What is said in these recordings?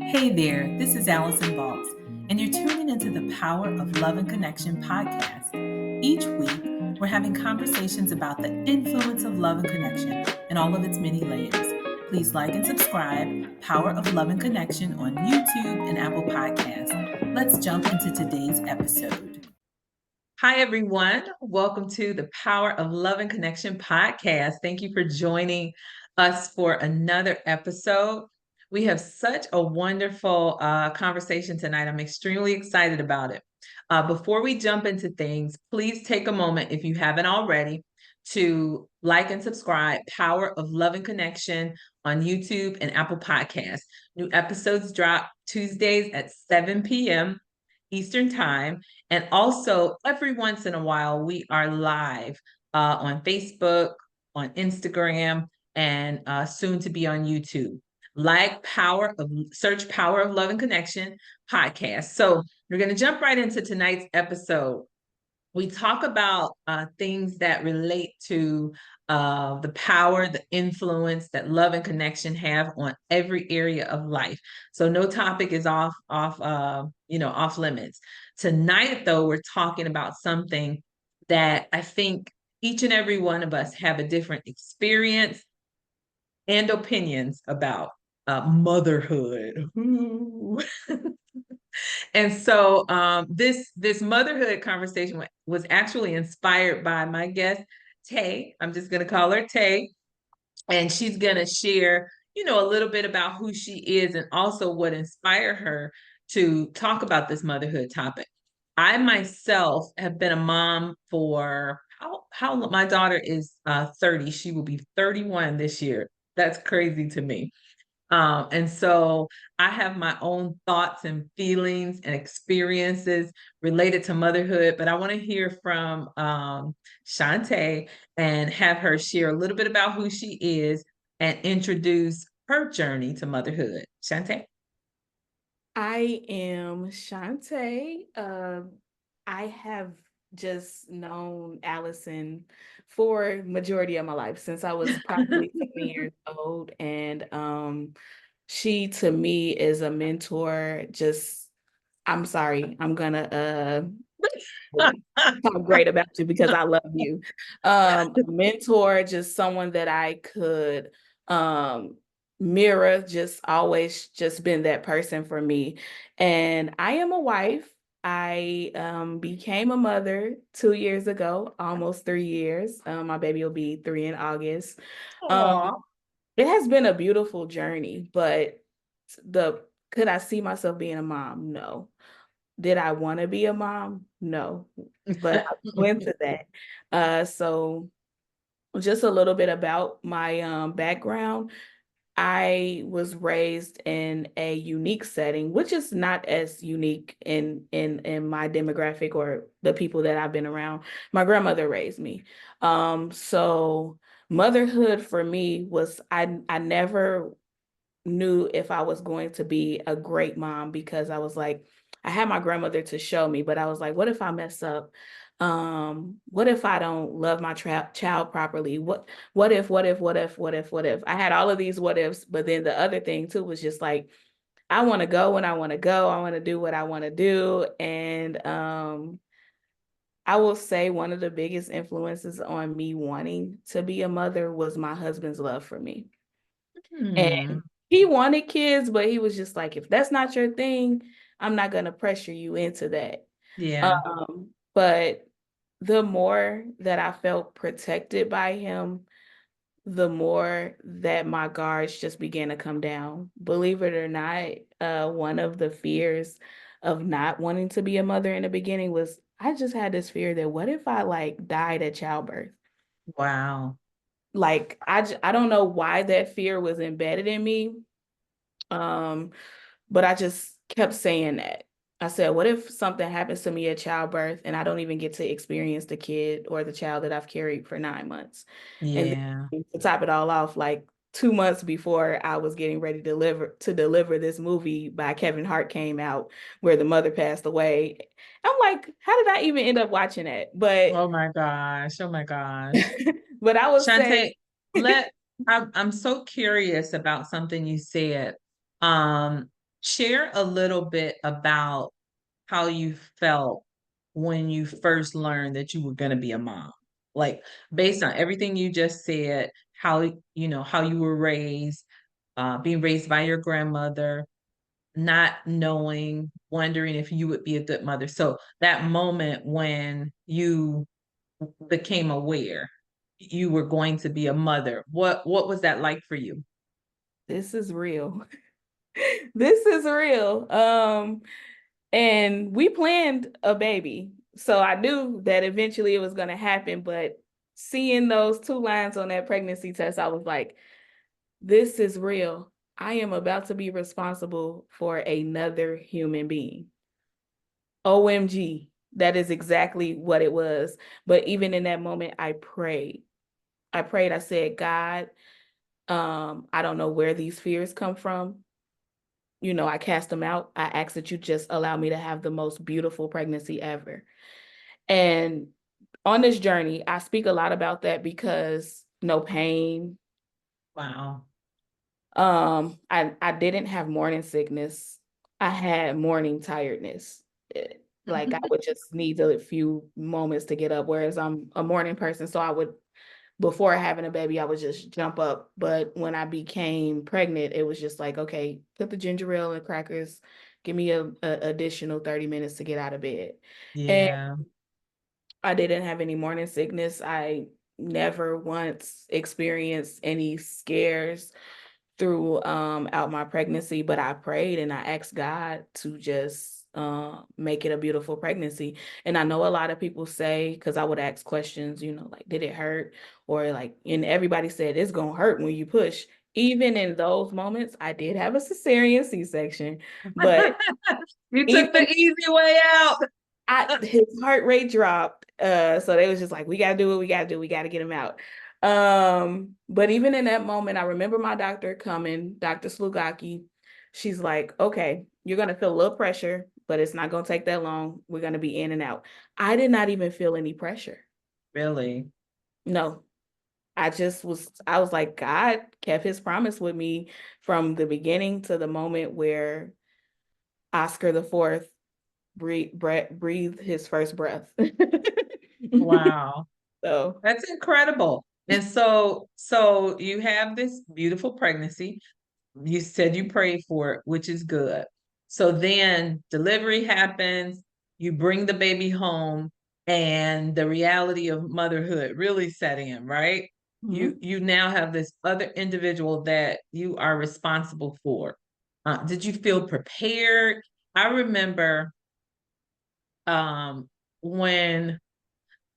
Hey there, this is Allison Balks, and you're tuning into the Power of Love and Connection podcast. Each week, we're having conversations about the influence of love and connection and all of its many layers. Please like and subscribe Power of Love and Connection on YouTube and Apple Podcasts. Let's jump into today's episode. Hi, everyone. Welcome to the Power of Love and Connection podcast. Thank you for joining us for another episode. We have such a wonderful conversation tonight. I'm extremely excited about it. Before we jump into things, please take a moment, if you haven't already, to like and subscribe Power of Love and Connection on YouTube and Apple Podcasts. New episodes drop Tuesdays at 7 p.m. Eastern Time. And also, every once in a while, we are live on Facebook, on Instagram, and soon to be on YouTube. Search Power of Love and Connection podcast. So we're going to jump right into tonight's episode. We talk about things that relate to the power, the influence that love and connection have on every area of life. So no topic is off limits. Tonight, though, we're talking about something that I think each and every one of us have a different experience and opinions about motherhood. And so this motherhood conversation was actually inspired by my guest, Tay. I'm just going to call her Tay. And she's going to share, a little bit about who she is and also what inspired her to talk about this motherhood topic. I myself have been a mom for how my daughter is 30. She will be 31 this year. That's crazy to me. And so I have my own thoughts and feelings and experiences related to motherhood, but I want to hear from Shawntae and have her share a little bit about who she is and introduce her journey to motherhood. Shawntae? I am Shawntae. I have just known Allison for majority of my life since I was probably 7 years old. And she to me is a mentor. I'm sorry, I'm gonna talk great about you because I love you. A mentor, just someone that I could mirror, just always just been that person for me. And I am a wife. I became a mother 2 years ago, almost 3 years. My baby will be 3 in August. Um, Aw. it has been a beautiful journey, but the could I see myself being a mom? No. Did I want to be a mom? No, but I went to that. So just a little bit about my background. I was raised in a unique setting, which is not as unique in my demographic or the people that I've been around. My grandmother raised me. So motherhood for me was I never knew if I was going to be a great mom because I was like, I had my grandmother to show me, but I was like, what if I mess up? What if I don't love my child properly? What if? I had all of these what ifs, but then the other thing too was just like, I want to go when I want to go. I want to do what I want to do. And I will say one of the biggest influences on me wanting to be a mother was my husband's love for me. Hmm. And he wanted kids, but he was just like, if that's not your thing, I'm not going to pressure you into that. Yeah. But the more that I felt protected by him, the more that my guards just began to come down. Believe it or not, one of the fears of not wanting to be a mother in the beginning was I just had this fear that what if I like died at childbirth? Wow. Like I don't know why that fear was embedded in me. Um, but I just kept saying that. I said, what if something happens to me at childbirth and I don't even get to experience the kid or the child that I've carried for 9 months? And Yeah. then to top it all off, like 2 months before I was getting ready to deliver this movie by Kevin Hart came out where the mother passed away. I'm like, how did I even end up watching that? But Oh my gosh. Oh my gosh. but I would say Shawntae, I'm so curious about something you said. Um, Share a little bit about how you felt when you first learned that you were going to be a mom. Like based on everything you just said, how how you were raised, being raised by your grandmother, not knowing, wondering if you would be a good mother. So that moment when you became aware you were going to be a mother, what was that like for you? This is real. This is real. And we planned a baby. So I knew that eventually it was going to happen, but seeing those two lines on that pregnancy test, I was like, this is real. I am about to be responsible for another human being. OMG. That is exactly what it was. But even in that moment, I prayed. I said, God, I don't know where these fears come from. I cast them out. I ask that you just allow me to have the most beautiful pregnancy ever. And on this journey, I speak a lot about that because no pain. Wow. I didn't have morning sickness. I had morning tiredness. Like I would just need a few moments to get up, whereas I'm a morning person. So I would, before having a baby, I would just jump up. But when I became pregnant, it was just like, okay, put the ginger ale and crackers, give me a additional 30 minutes to get out of bed. And Yeah. I didn't have any morning sickness. I never once experienced any scares through out my pregnancy, but I prayed and I asked God to just make it a beautiful pregnancy. And I know a lot of people say, because I would ask questions, like, did it hurt? Or like, and everybody said it's gonna hurt when you push. Even in those moments, I did have a cesarean C-section, but You took even the easy way out. his heart rate dropped. So they was just like, we gotta do what we gotta do. We gotta get him out. But even in that moment, I remember my doctor coming, Dr. Slugaki. She's like, okay, you're gonna feel a little pressure, but it's not gonna take that long. We're gonna be in and out. I did not even feel any pressure. Really? No. I was like, God kept his promise with me from the beginning to the moment where Oscar the fourth breathed his first breath. Wow. So, That's incredible. And so you have this beautiful pregnancy. You said you prayed for it, which is good. So then delivery happens, you bring the baby home, and the reality of motherhood really set in, right? mhm. You now have this other individual that you are responsible for. Did you feel prepared? I remember when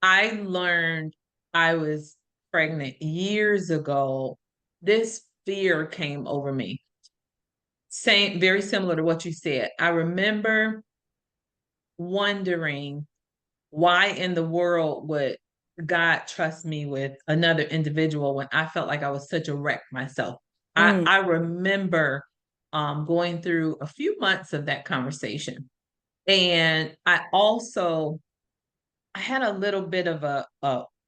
I learned I was pregnant years ago, this fear came over me. Same, very similar to what you said. I remember wondering why in the world would God trust me with another individual when I felt like I was such a wreck myself. Mm, I remember going through a few months of that conversation. And I had a little bit of a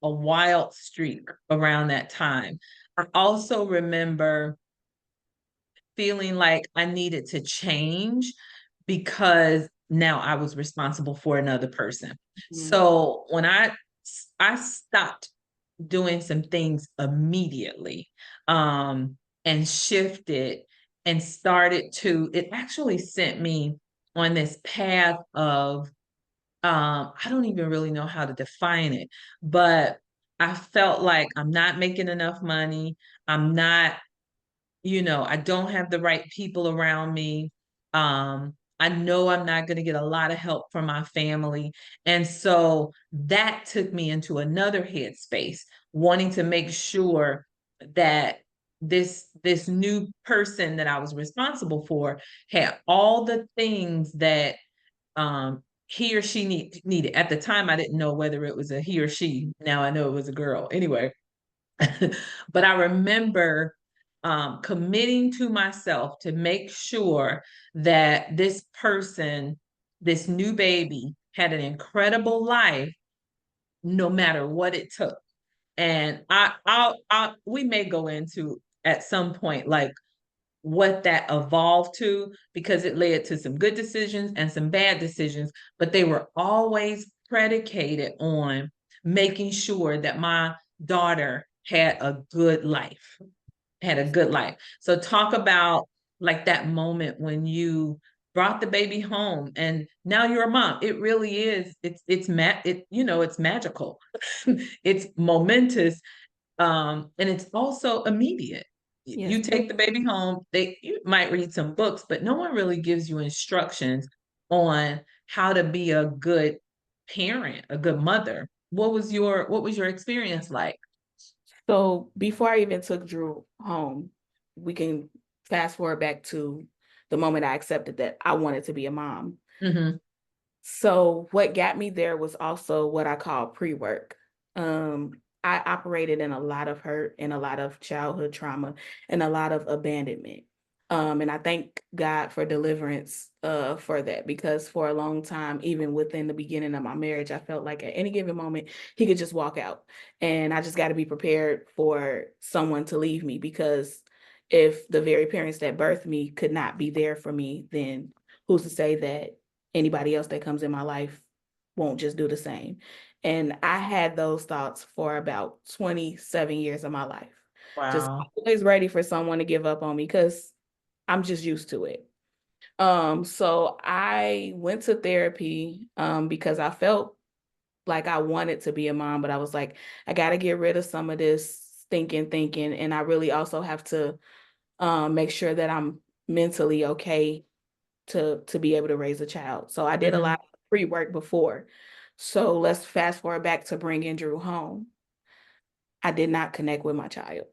wild streak around that time. I also remember feeling like I needed to change because now I was responsible for another person. mm, So when I stopped doing some things immediately, and shifted and started to, it actually sent me on this path of, I don't even really know how to define it, but I felt like I'm not making enough money. I'm not, I don't have the right people around me. I know I'm not going to get a lot of help from my family. And so that took me into another headspace, wanting to make sure that this new person that I was responsible for had all the things that he or she needed. At the time, I didn't know whether it was a he or she. Now I know it was a girl. Anyway, but I remember committing to myself to make sure that this person, this new baby, had an incredible life, no matter what it took. And we may go into at some point, like what that evolved to, because it led to some good decisions and some bad decisions, but they were always predicated on making sure that my daughter had a good life, had a good life. So talk about like that moment when you brought the baby home and now you're a mom. It really is. It's magical. It's momentous. And it's also immediate. Yes. You take the baby home, you might read some books, but no one really gives you instructions on how to be a good parent, a good mother. What was your experience like? So before I even took Drew home, we can fast forward back to the moment I accepted that I wanted to be a mom. Mm-hmm. So what got me there was also what I call pre-work. I operated in a lot of hurt and a lot of childhood trauma and a lot of abandonment. And I thank God for deliverance for that, because for a long time, even within the beginning of my marriage, I felt like at any given moment he could just walk out, and I just got to be prepared for someone to leave me, because if the very parents that birthed me could not be there for me, then who's to say that anybody else that comes in my life won't just do the same. And I had those thoughts for about 27 years of my life. Just Wow. always ready for someone to give up on me because I'm just used to it. So I went to therapy because I felt like I wanted to be a mom, but I was like, I got to get rid of some of this thinking, and I really also have to make sure that I'm mentally okay to be able to raise a child. So I did a Mm-hmm. lot of pre-work before. So let's fast forward back to bringing Drew home. I did not connect with my child.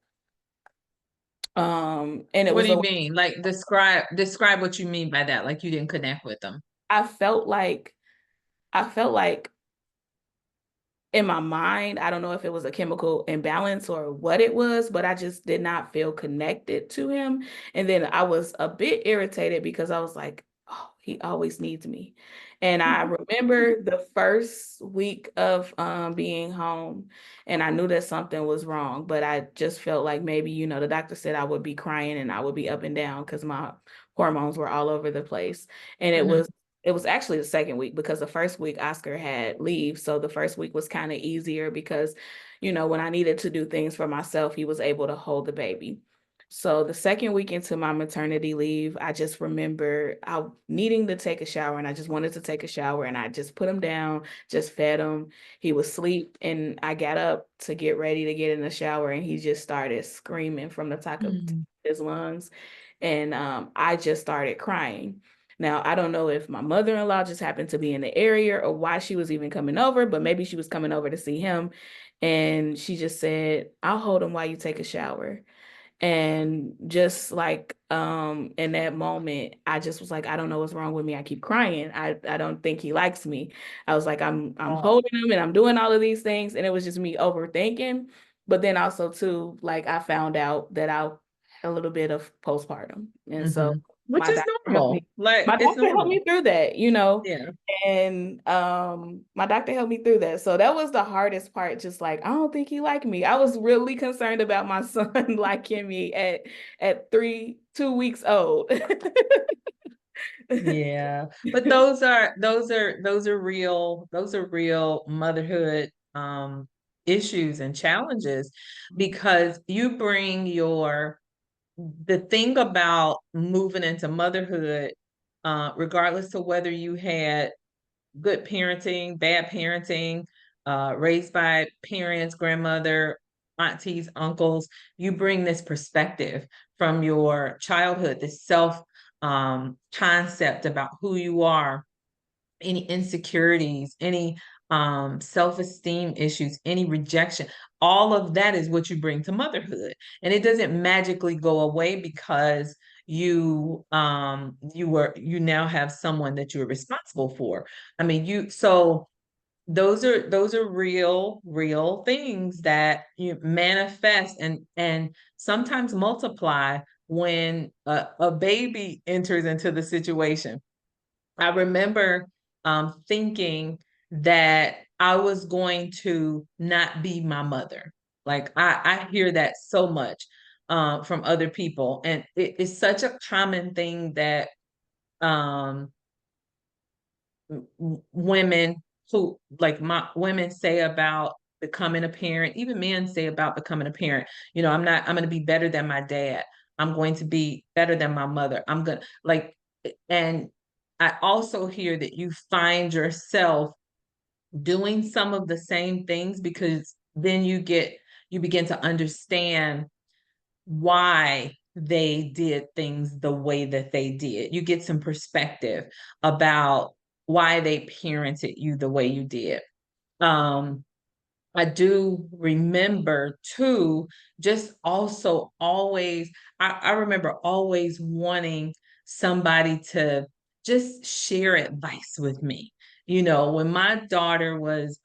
And it What was do you a mean? Like describe what you mean by that. Like you didn't connect with them. I felt like I felt like in my mind, I don't know if it was a chemical imbalance or what it was, but I just did not feel connected to him. And then I was a bit irritated because I was like, oh, he always needs me. And I remember the first week of being home, and I knew that something was wrong, but I just felt like maybe, the doctor said I would be crying and I would be up and down because my hormones were all over the place. And Mm-hmm. it was actually the second week, because the first week Oscar had leave. So the first week was kind of easier because, when I needed to do things for myself, he was able to hold the baby. So the second week into my maternity leave, I just remember I needing to take a shower, and I just wanted to take a shower, and I just put him down, just fed him. He was asleep, and I got up to get ready to get in the shower, and he just started screaming from the top of Mm-hmm. his lungs. And I just started crying. Now, I don't know if my mother-in-law just happened to be in the area or why she was even coming over, but maybe she was coming over to see him. And she just said, I'll hold him while you take a shower. And just like in that moment, I just was like, I don't know what's wrong with me. I keep crying. I don't think he likes me. I was like, I'm Oh. holding him and I'm doing all of these things. And it was just me overthinking. But then also too, like I found out that I had a little bit of postpartum. And so Mm-hmm. Which my is doctor helped normal. me. Like My it's doctor helped normal. me through that. Yeah. And my doctor helped me through that. So that was the hardest part. Just like, I don't think he liked me. I was really concerned about my son liking me at 2 weeks old. Yeah. But those are real motherhood issues and challenges, because you bring the thing about moving into motherhood, regardless to whether you had good parenting, bad parenting, raised by parents, grandmother, aunties, uncles, you bring this perspective from your childhood, this self concept about who you are, any insecurities, any self-esteem issues, any rejection. All of that is what you bring to motherhood. And it doesn't magically go away because you now have someone that you're responsible for. I mean, those are real things that you manifest and sometimes multiply when a baby enters into the situation. I remember thinking that I was going to not be my mother. Like I hear that so much. from other people. And it's such a common thing that um, women who like my women say about becoming a parent, even men say about becoming a parent. I'm going to be better than my dad. I'm going to be better than my mother. I'm going to like, and I also hear that you find yourself doing some of the same things because then you begin to understand why they did things the way that they did. You get some perspective about why they parented you the way you did. Um, I do remember too, just also always, I remember always wanting somebody to just share advice with me. When my daughter was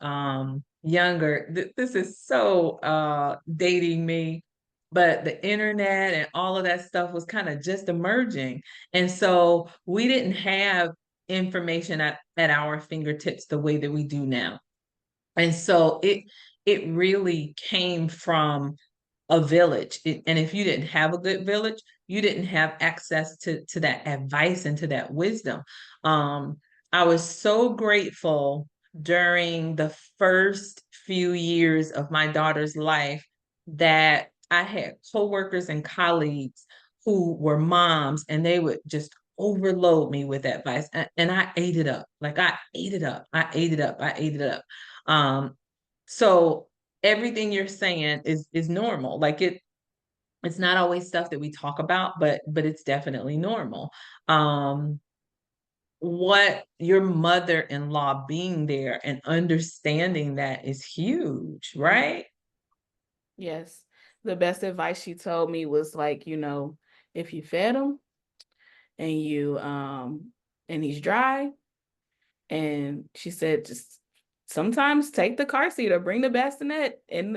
younger, this is so dating me, but the internet and all of that stuff was kind of just emerging. And so we didn't have information at our fingertips the way that we do now. And so it really came from a village. And if you didn't have a good village, you didn't have access to that advice and to that wisdom. Um, I was so grateful during the first few years of my daughter's life that I had coworkers and colleagues who were moms, and they would just overload me with advice. And I ate it up. Like I ate it up. I ate it up. I ate it up. Um, so everything you're saying is normal. Like it's not always stuff that we talk about, but it's definitely normal. Um, what your mother-in-law being there and understanding that is huge, right? Yes. The best advice she told me was like, if you fed him and and he's dry, and she said just sometimes take the car seat or bring the bassinet in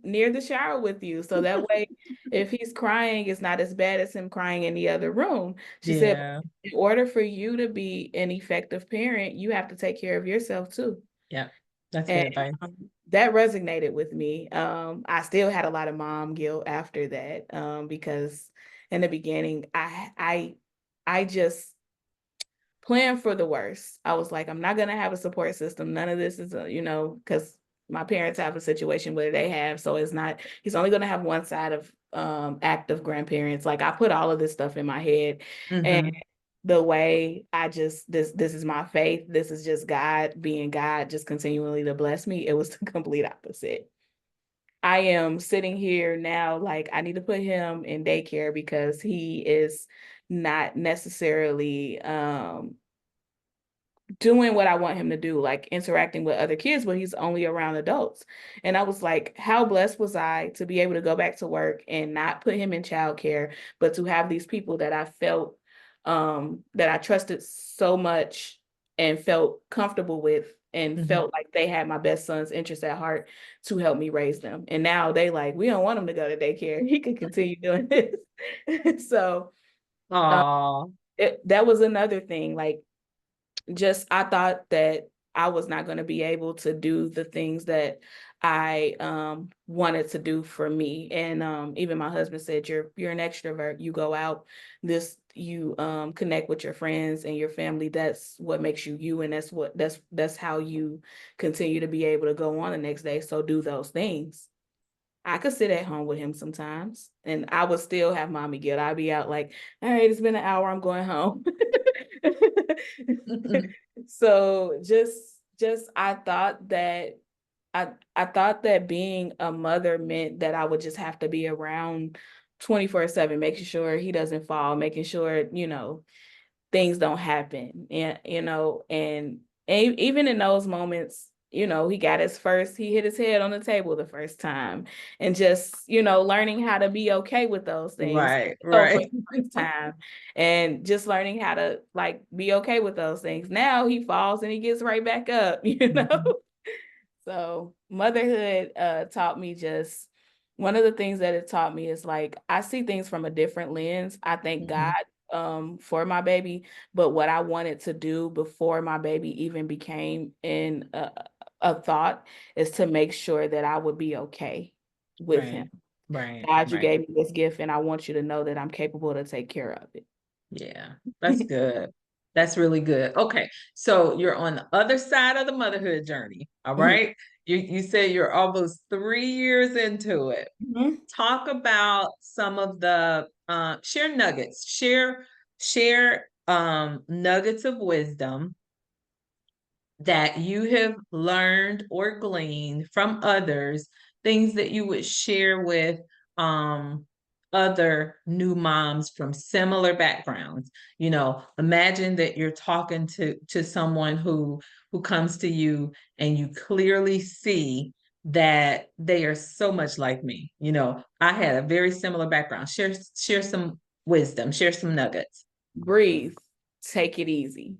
near the shower with you, so that way if he's crying, it's not as bad as him crying in the other room. She said, Yeah. in order for you to be an effective parent, you have to take care of yourself too. Yeah. That's And good advice. that resonated with me. I still had a lot of mom guilt after that, because in the beginning, I just planned for the worst. I was like, I'm not gonna have a support system. None of this is, because my parents have a situation where they have, so he's only gonna have one side of active grandparents. Like I put all of this stuff in my head, and Mm-hmm. the way I just this is my faith. This is just God being God, just continually to bless me. It was the complete opposite. I am sitting here now, like I need to put him in daycare because he is not necessarily doing what I want him to do, like interacting with other kids, but he's only around adults. And I was like, how blessed was I to be able to go back to work and not put him in childcare, but to have these people that I felt that I trusted so much and felt comfortable with and Mm-hmm. felt like they had my best son's interests at heart to help me raise them. And now they like, we don't want him to go to daycare. He can continue doing this. So Aw. that was another thing. Like just I thought that I was not going to be able to do the things that I wanted to do for me. And even my husband said, you're an extrovert. You go out, you connect with your friends and your family. That's what makes you you, and that's how you continue to be able to go on the next day. So do those things. I could sit at home with him sometimes, and I would still have mommy guilt. I'd be out like, all right, it's been an hour. I'm going home. So just I thought that being a mother meant that I would just have to be around 24/7, making sure he doesn't fall, making sure, things don't happen. And even in those moments, he hit his head on the table the first time, and just learning how to be okay with those things. Right, So for right. the first time, and just learning how to like be okay with those things. Now he falls and he gets right back up. Mhm. So motherhood taught me just one of the things that it taught me is like I see things from a different lens. I thank God Mhm. for my baby, but what I wanted to do before my baby even became in a thought is to make sure that I would be okay with him. Right. Right. God, you Right. gave me this gift, and I want you to know that I'm capable to take care of it. Yeah. That's good. That's really good. Okay. So you're on the other side of the motherhood journey. All Mhm. right. You say you're almost 3 years into it. Mhm. Talk about some of the share nuggets. Share nuggets of wisdom that you have learned or gleaned from others, things that you would share with um, other new moms from similar backgrounds. You know, imagine that you're talking to someone who comes to you and you clearly see that they are so much like me. You know, I had a very similar background. Share some wisdom, share some nuggets. Breathe. Take it easy.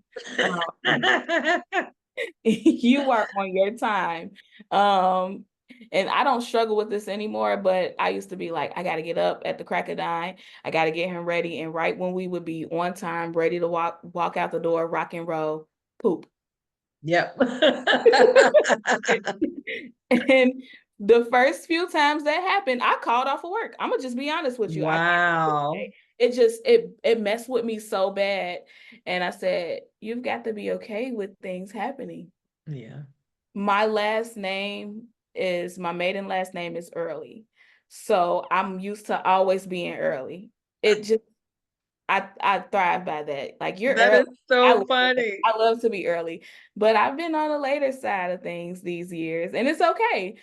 You are on your time. Um, and I don't struggle with this anymore, but I used to be like, I got to get up at the crack of 9. I got to get him ready. And right when we would be on time, ready to walk out the door, rock and roll, poop. Yep. And the first few times that happened, I called off of work. I'm gonna just be honest with you. I can't. Wow. It just it messed with me so bad, and I said, "You've got to be okay with things happening." Yeah. My last name is my maiden last name is Early, so I'm used to always being early. It just I thrive by that. Like you're That early. is so funny. I love to be early, but I've been on the later side of things these years, and it's okay.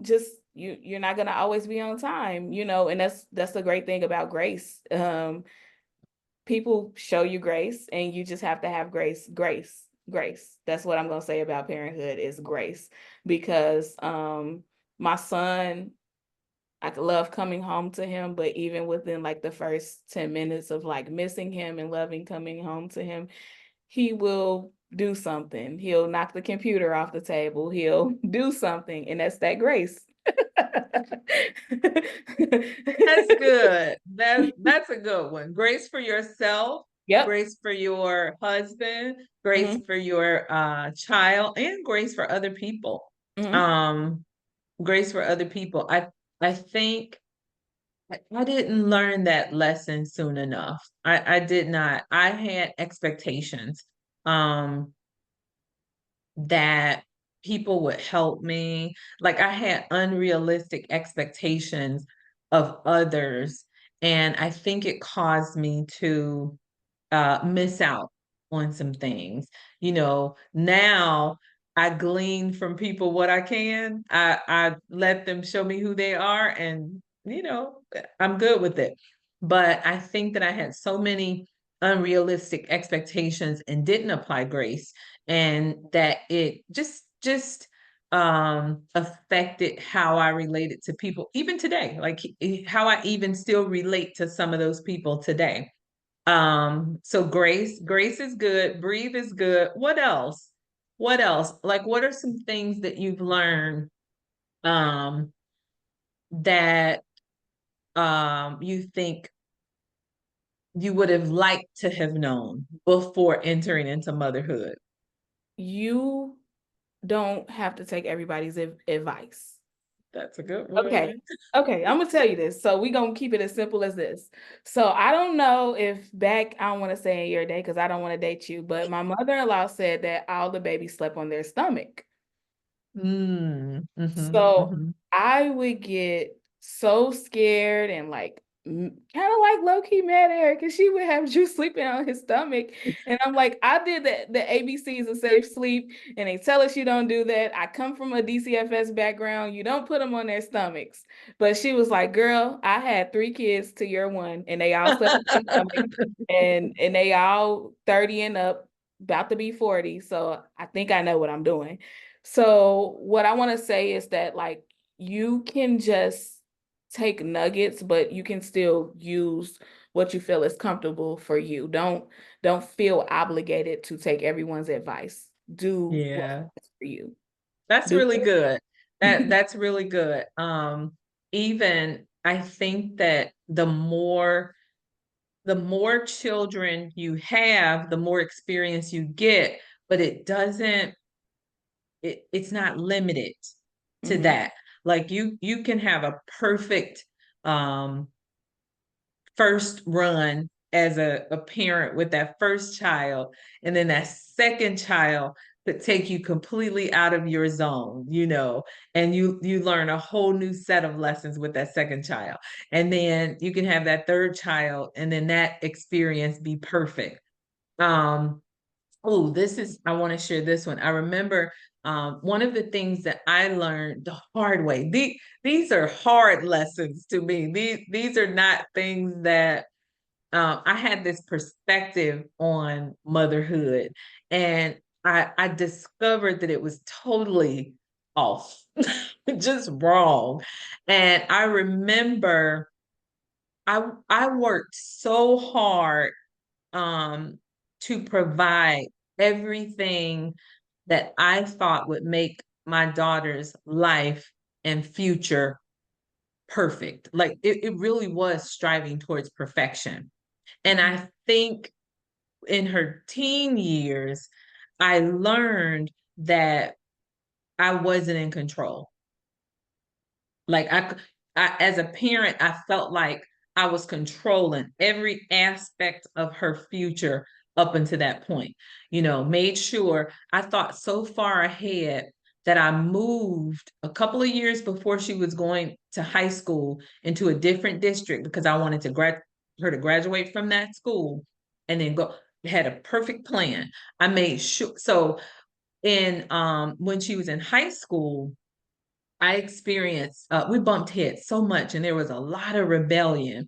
Just you're not gonna always be on time, and that's the great thing about grace. People show you grace, and you just have to have grace, grace, grace. That's what I'm gonna say about parenthood is grace, because my son, I love coming home to him, but even within like the first 10 minutes of like missing him and loving coming home to him, he will do something. He'll knock the computer off the table. He'll do something, and that's that grace. That's good. That's a good one. Grace for yourself, Yep. grace for your husband, grace Hmm. for your child, and grace for other people. Hmm. Um, grace for other people. I think I didn't learn that lesson soon enough. I did not. I had expectations. Um, that people would help me. Like I had unrealistic expectations of others. And I think it caused me to miss out on some things. You know, now I glean from people what I can. I let them show me who they are, and I'm good with it. But I think that I had so many unrealistic expectations and didn't apply grace, and that it just affected how I related to people even today, like how I even still relate to some of those people today. So grace is good, breathe is good. What else? What else? Like what are some things that you've learned um that you think you would have liked to have known before entering into motherhood? You don't have to take everybody's advice. That's a good Okay. one. Okay, I'm gonna tell you this. So we're gonna keep it as simple as this. So I don't know if back, I don't want to say in your day because I don't want to date you, but my mother-in-law said that all the babies slept on their stomach. Mm, mhm, So mhm. I would get so scared and like kind of like low-key mad at her because she would have you sleeping on his stomach. And I'm like, I did the ABCs of safe sleep, and they tell us you don't do that. I come from a DCFS background. You don't put them on their stomachs. But she was like, girl, I had 3 kids to your one, and they all slept on their stomach, and they all 30 and up, about to be 40. So I think I know what I'm doing. So what I want to say is that like you can just take nuggets, but you can still use what you feel is comfortable for you. Don't feel obligated to take everyone's advice. Do what's Yeah. best for you. That's Do really good. That's really good. Even I think that the more children you have, the more experience you get, but it's not limited to Mhm. that. Like you can have a perfect um first run as a parent with that first child, and then that second child could take you completely out of your zone, and you learn a whole new set of lessons with that second child. And then you can have that third child, and then that experience be perfect. um Oh, I want to share this one. I remember one of the things that I learned the hard way. These are hard lessons to me. These are not things that I had this perspective on motherhood, and I discovered that it was totally off, just wrong. And I remember I worked so hard um, to provide everything that I thought would make my daughter's life and future perfect. Like it really was striving towards perfection. And I think in her teen years, I learned that I wasn't in control. Like as a parent, I felt like I was controlling every aspect of her future up until that point. Made sure I thought so far ahead that I moved a couple of years before she was going to high school into a different district because I wanted her to graduate from that school and then go. Had a perfect plan. I made sure. So in when she was in high school, I experienced, we bumped heads so much, and there was a lot of rebellion.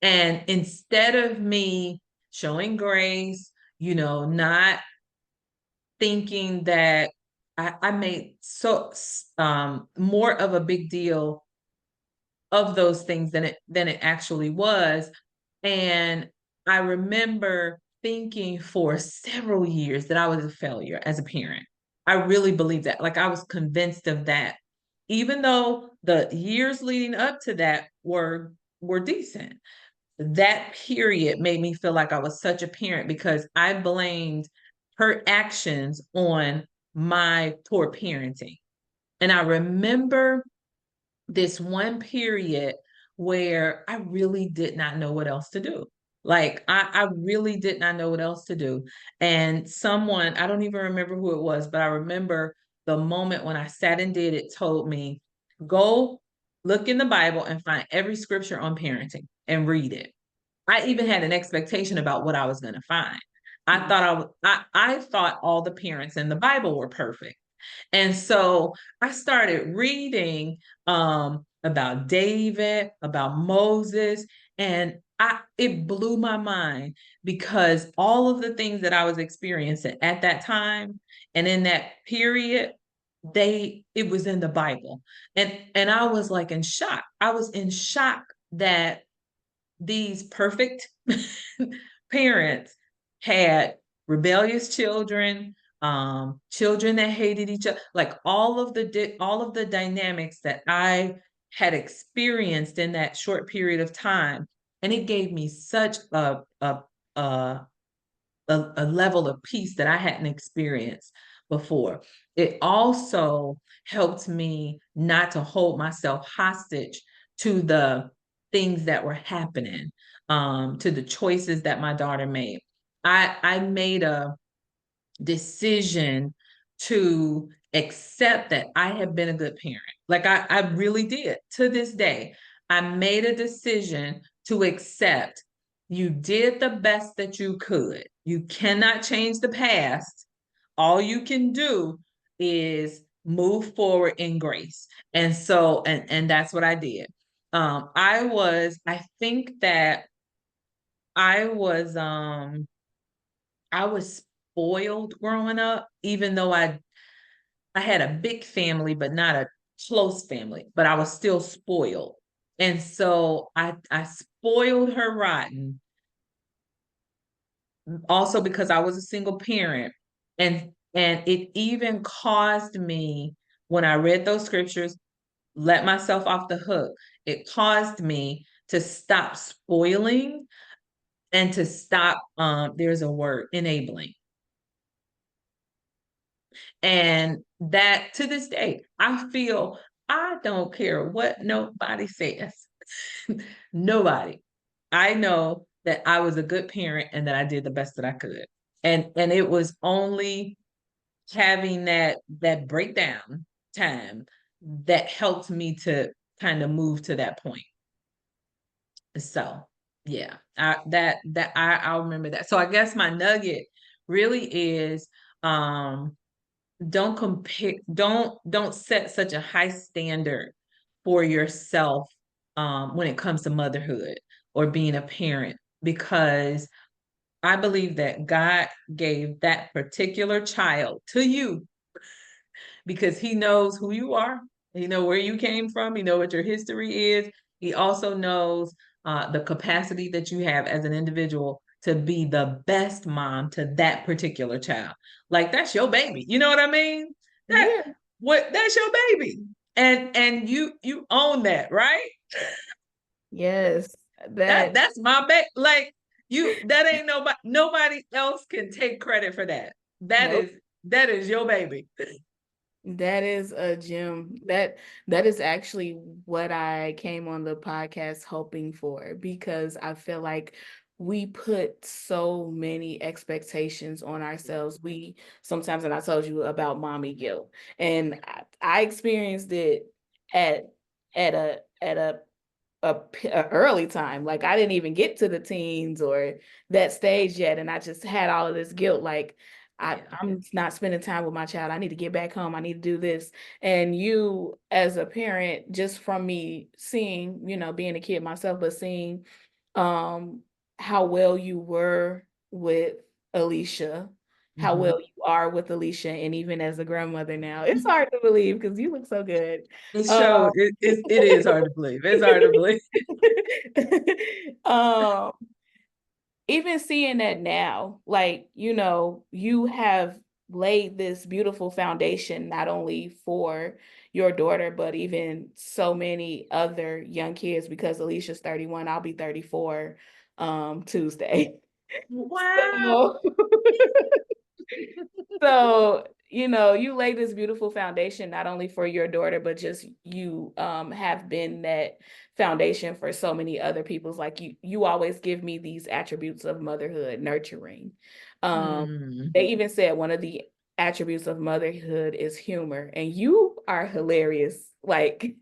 And instead of me showing grace, not thinking that I made more of a big deal of those things than it actually was. And I remember thinking for several years that I was a failure as a parent. I really believed that. Like I was convinced of that. Even though the years leading up to that were decent. That period made me feel like I was such a parent because I blamed her actions on my poor parenting. And I remember this one period where I really did not know what else to do. Like I really did not know what else to do. And someone, I don't even remember who it was, but I remember the moment when I sat and did it told me, go look in the Bible and find every scripture on parenting and read it. I even had an expectation about what I was going to find. I thought all the parents in the Bible were perfect. And so I started reading about David, about Moses, and it blew my mind because all of the things that I was experiencing at that time and in that period, it was in the Bible. And I was like in shock. I was in shock that these perfect parents had rebellious children, children that hated each other, like all of the dynamics that I had experienced in that short period of time, and it gave me such a a level of peace that I hadn't experienced before. It also helped me not to hold myself hostage to the things that were happening, to the choices that my daughter made. I made a decision to accept that I have been a good parent. Like I really did. To this day, I made a decision to accept you did the best that you could. You cannot change the past. All you can do is move forward in grace. And so, and that's what I did. I think that I was, I was spoiled growing up, even though I had a big family, but not a close family, but I was still spoiled. And so I spoiled her rotten, also because I was a single parent. And it even caused me, when I read those scriptures, let myself off the hook. It caused me to stop spoiling and to stop, there's a word, enabling. And that to this day, I feel I don't care what nobody says. Nobody. I know that I was a good parent and that I did the best that I could. And it was only having that breakdown time that helped me to kind of move to that point. So yeah, I'll remember that. So I guess my nugget really is don't set such a high standard for yourself when it comes to motherhood or being a parent, because I believe that God gave that particular child to you because he knows who you are. He know where you came from. He know what your history is. He also knows the capacity that you have as an individual to be the best mom to that particular child. Like that's your baby. You know what I mean? That Yeah. that's your baby. And you own that, right? Yes. That That that's my baby. Like you that ain't nobody else can take credit for that. That nope. is that is your baby. That is a gem. That is actually what I came on the podcast hoping for, because I feel like we put so many expectations on ourselves. We sometimes, and I told you about mommy guilt, and I experienced it at a early time. Like I didn't even get to the teens or that stage yet, and I just had all of this guilt. Like Yeah. I'm not spending time with my child. I need to get back home. I need to do this. And you, as a parent, just from me seeing, being a kid myself, but seeing um how well you were with Alicia, how Mhm. well you are with Alicia, and even as a grandmother now, it's hard to believe because you look so good. It Um, showed. It is hard to believe. It's hard to believe. um, even seeing that now, like, you have laid this beautiful foundation, not only for your daughter, but even so many other young kids, because Alicia's 31, I'll be 34 Tuesday. Wow. So so, you lay this beautiful foundation not only for your daughter, but just you have been that foundation for so many other people's. Like you always give me these attributes of motherhood, nurturing. Um, Hmm. they even said one of the attributes of motherhood is humor, and you are hilarious. Like you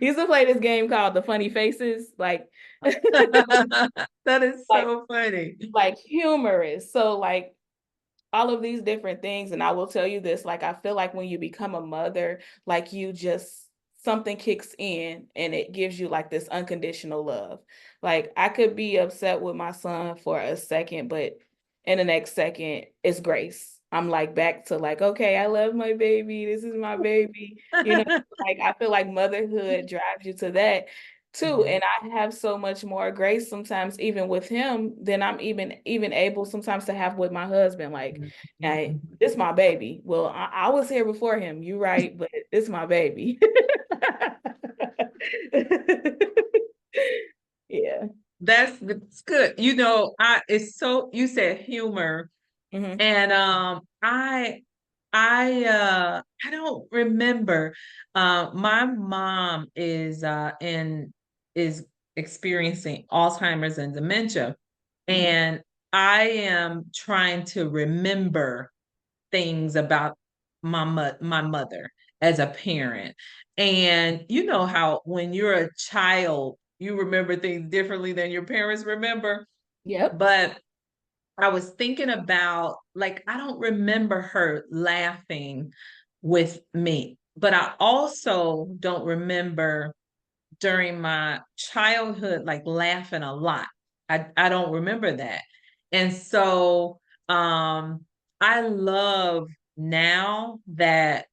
used to play this game called the Funny Faces, like That is like so funny. like humorous. So like all of these different things. And I will tell you this, like, I feel like when you become a mother, like you just, something kicks in and it gives you like this unconditional love. Like I could be upset with my son for a second, but in the next second, it's grace. I'm like back to like, okay, I love my baby. This is my baby. Like I feel like motherhood drives you to that too. Yeah. And I have so much more grace sometimes even with him than I'm even able sometimes to have with my husband. Like, hey, this my baby. Well, I was here before him. You right, but it's my baby. Yeah. That's good. You know, it's so you said humor. Hmm. And I don't remember. My mom is experiencing Alzheimer's and dementia, Hmm. and I am trying to remember things about my mother as a parent. And you know how when you're a child, you remember things differently than your parents remember. Yep. But I was thinking about, like, I don't remember her laughing with me, but I also don't remember during my childhood, like laughing a lot. I don't remember that. And so I love now that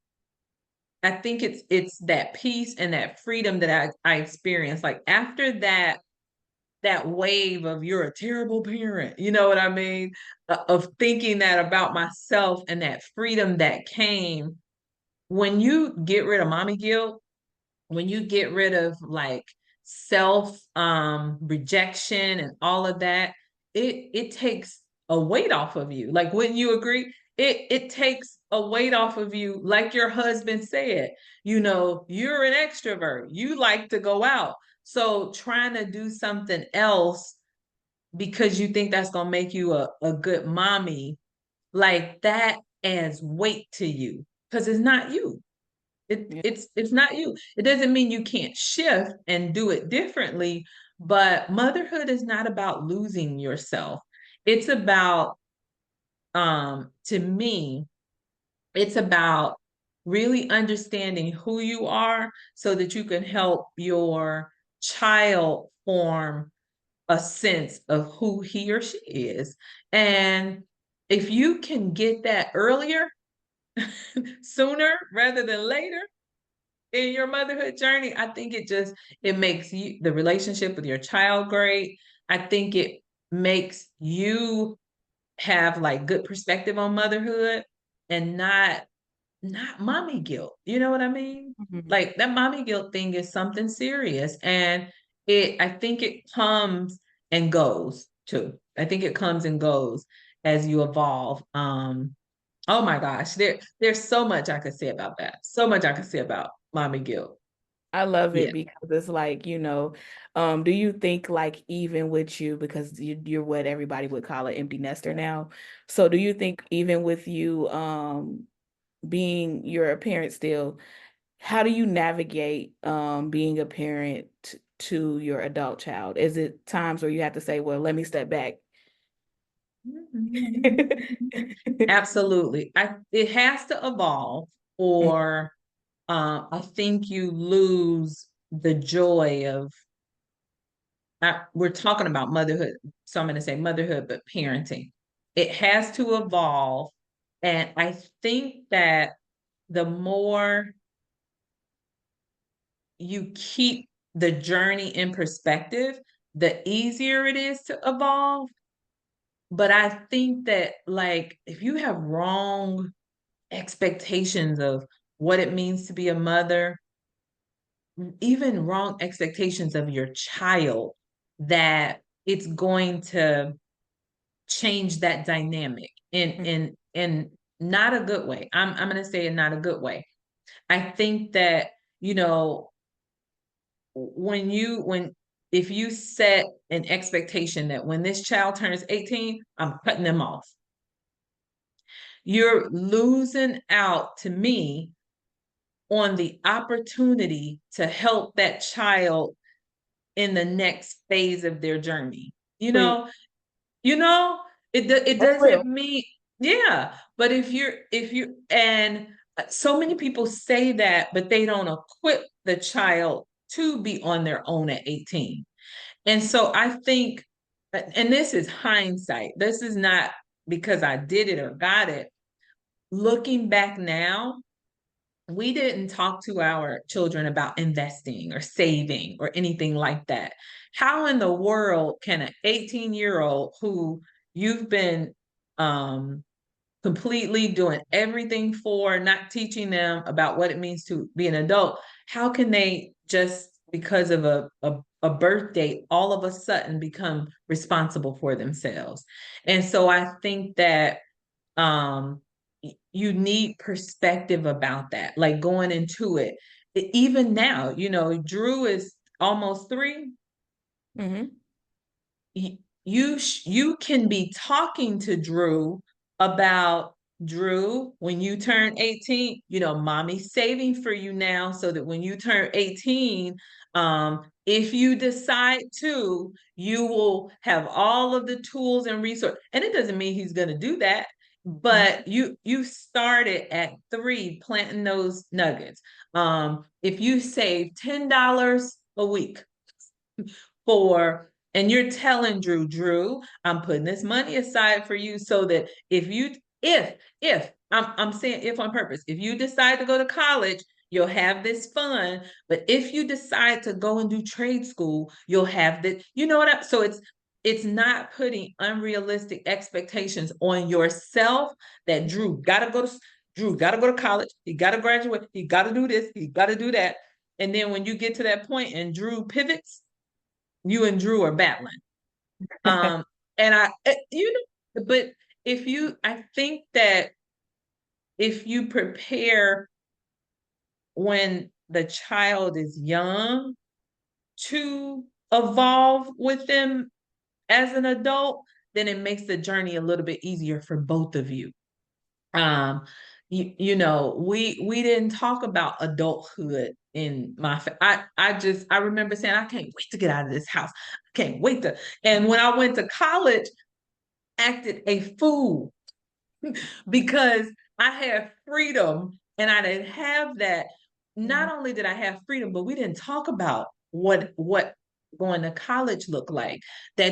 I think it's that peace and that freedom that I experienced. Like after that wave of you're a terrible parent, you know what I mean? Of thinking that about myself and that freedom that came when you get rid of mommy guilt, when you get rid of like self rejection and all of that, it takes a weight off of you. Like wouldn't you agree? it takes a weight off of you, like your husband said. You're an extrovert, you like to go out, so trying to do something else because you think that's gonna make you a good mommy, like that adds weight to you because it's not you. Yeah. It's not you. It doesn't mean you can't shift and do it differently, but motherhood is not about losing yourself. It's about, to me, it's about really understanding who you are so that you can help your child form a sense of who he or she is. And if you can get that earlier, sooner rather than later in your motherhood journey, I think it makes the relationship with your child great. I think it makes you have like good perspective on motherhood and not mommy guilt. You know what I mean? Mhm. Like that mommy guilt thing is something serious. And I think it comes and goes too. I think it comes and goes as you evolve. Oh my gosh, there's so much I could say about that. So much I could say about mommy guilt. I love Yeah. it because it's like, do you think like even with you, because you're what everybody would call an empty nester now. So do you think even with you being you're a parent still, how do you navigate being a parent to your adult child? Is it times where you have to say, well, let me step back? Absolutely. It has to evolve, or I think you lose the joy of, we're talking about motherhood, so I'm going to say motherhood, but parenting. It has to evolve. And I think that the more you keep the journey in perspective, the easier it is to evolve. But I think that, like, if you have wrong expectations of what it means to be a mother, even wrong expectations of your child, that it's going to change that dynamic in not a good way. I'm going to say in not a good way. I think that, you know, when if you set an expectation that when this child turns 18, I'm cutting them off, you're losing out, to me, on the opportunity to help that child in the next phase of their journey. You Preach. know, you know, it That's doesn't real. mean, yeah, but if you and so many people say that, but they don't equip the child to be on their own at 18. And so I think, and this is hindsight, this is not because I did it or got it. Looking back now, we didn't talk to our children about investing or saving or anything like that. How in the world can an 18-year-old who you've been completely doing everything for, not teaching them about what it means to be an adult, how can they just because of a birth date all of a sudden become responsible for themselves? And so I think that um you need perspective about that, like going into it. Even now, Drew is almost 3. Hmm. You can be talking to Drew about, Drew, when you turn 18, mommy's saving for you now so that when you turn 18, if you decide to, you will have all of the tools and resources. And it doesn't mean he's going to do that, but you started at 3 planting those nuggets. If you save $10 a week and you're telling Drew, I'm putting this money aside for you so that if I'm saying if on purpose, if you decide to go to college, you'll have this fund. But if you decide to go and do trade school, you'll have that. You know what? So it's not putting unrealistic expectations on yourself that Drew gotta go to college. He gotta graduate. He gotta do this. He gotta do that. And then when you get to that point and Drew pivots, you and Drew are battling. Um, and but I think that if you prepare when the child is young to evolve with them as an adult, then it makes the journey a little bit easier for both of you. Um, we didn't talk about adulthood in I remember saying, I can't wait to get out of this house. I can't wait to. And when I went to college, acted a fool because I had freedom and I didn't have that. Not only did I have freedom, but we didn't talk about what going to college looked like. I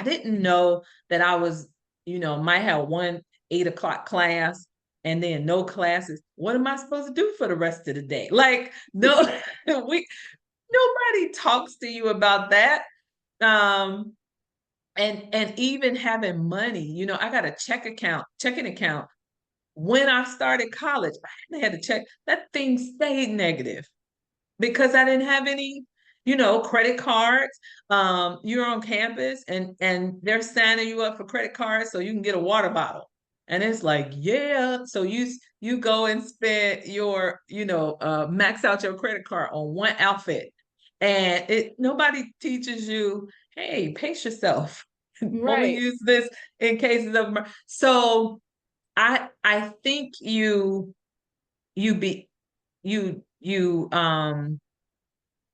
didn't know that I was, might have one 8 o'clock class and then no classes. What am I supposed to do for the rest of the day? Like, no, we nobody talks to you about that. Um, and even having money, I got a checking account. When I started college, I had to check that thing stayed negative because I didn't have any, credit cards. You're on campus and they're signing you up for credit cards so you can get a water bottle. And it's like, yeah. So you go and spend your, max out your credit card on one outfit. And nobody teaches you, hey, pace yourself. Only Right. use this in cases of so I think you be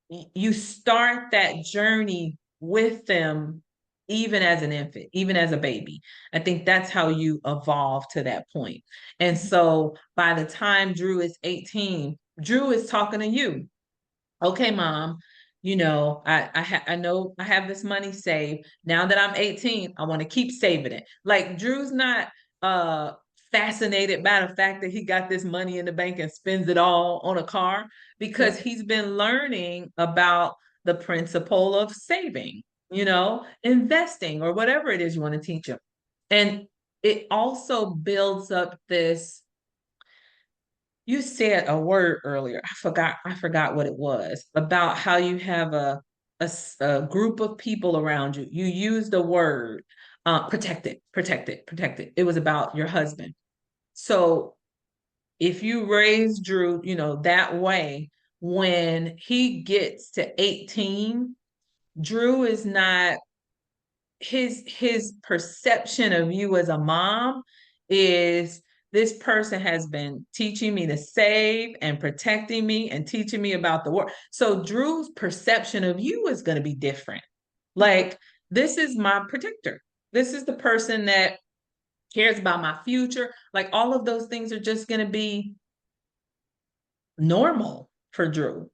you start that journey with them even as an infant, even as a baby. I think that's how you evolve to that point. And so by the time Drew is 18, Drew is talking to you. Okay, mom, I know I have this money saved. Now that I'm 18, I want to keep saving it. Like Drew's not uh fascinated by the fact that he got this money in the bank and spends it all on a car because Right. he's been learning about the principle of saving, investing or whatever it is you want to teach him. And it also builds up this. You said a word earlier. I forgot what it was about how you have a group of people around you. You used the word protect it, protect it, protect it. It was about your husband. So if you raise Drew, that way, when he gets to 18, Drew is not his perception of you as a mom is this person has been teaching me to save and protecting me and teaching me about the world. So Drew's perception of you is going to be different. Like, this is my protector. This is the person that cares about my future. Like, all of those things are just going to be normal for Drew.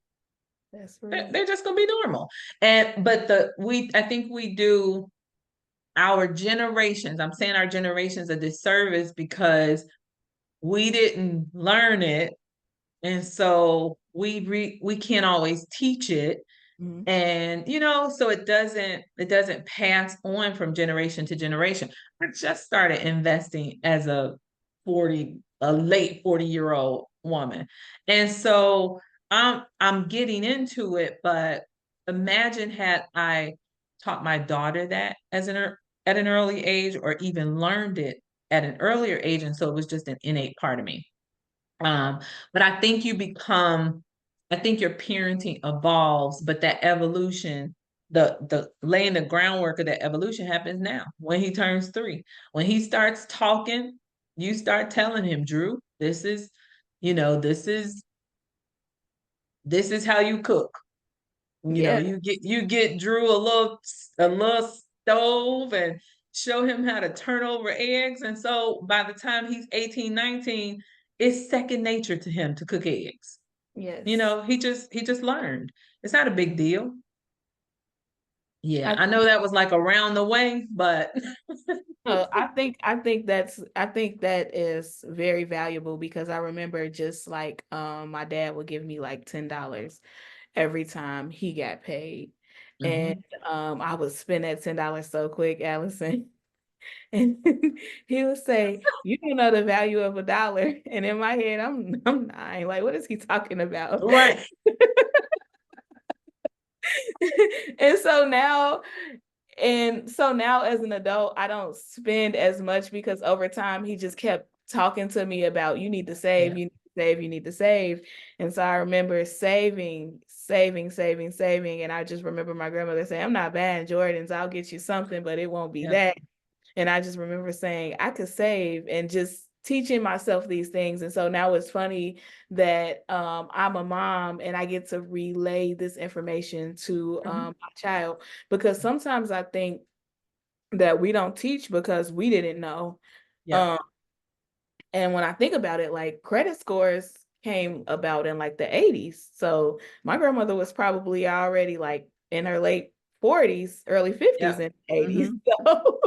That's They're, real. they're just going to be normal. I think we do our generations, I'm saying our generations a disservice because we didn't learn it. And so we can't always teach it. Mhm. And so it doesn't pass on from generation to generation. I just started investing as a late 40-year-old woman. And so I'm getting into it, but imagine had I taught my daughter that at an early age or even learned it at an earlier age. And so it was just an innate part of me. Um, but I think your parenting evolves, but that evolution, the laying the groundwork of that evolution happens now when he turns 3. When he starts talking, you start telling him, Drew, you know, this is this is how you cook. Yeah. You get Drew a little stove and show him how to turn over eggs. And so by the time he's 18, 19, it's second nature to him to cook eggs. Yes. He just learned. It's not a big deal. Yeah, I I know that was like around the way, but I think that is very valuable because I remember just like my dad would give me like $10 every time he got paid. And Mhm. I would spend that $10 so quick, Allison. And he would say, "You don't know the value of a dollar." And in my head, I'm 9. Like, what is he talking about? Right. And so now as an adult, I don't spend as much because over time he just kept talking to me about you need to save, Yeah. you need to save, you need to save. And so I remember saving. And I just remember my grandmother saying, I'm not buying Jordans. I'll get you something, but it won't be Yeah. that. And I just remember saying I could save and just teaching myself these things. And so now it's funny that I'm a mom and I get to relay this information to Mhm. my child, because sometimes I think that we don't teach because we didn't know. Yeah. Um, and when I think about it, like credit scores came about in like the 80s. So my grandmother was probably already like in her late 40s, early 50s Yeah. and 80s. Hmm. So,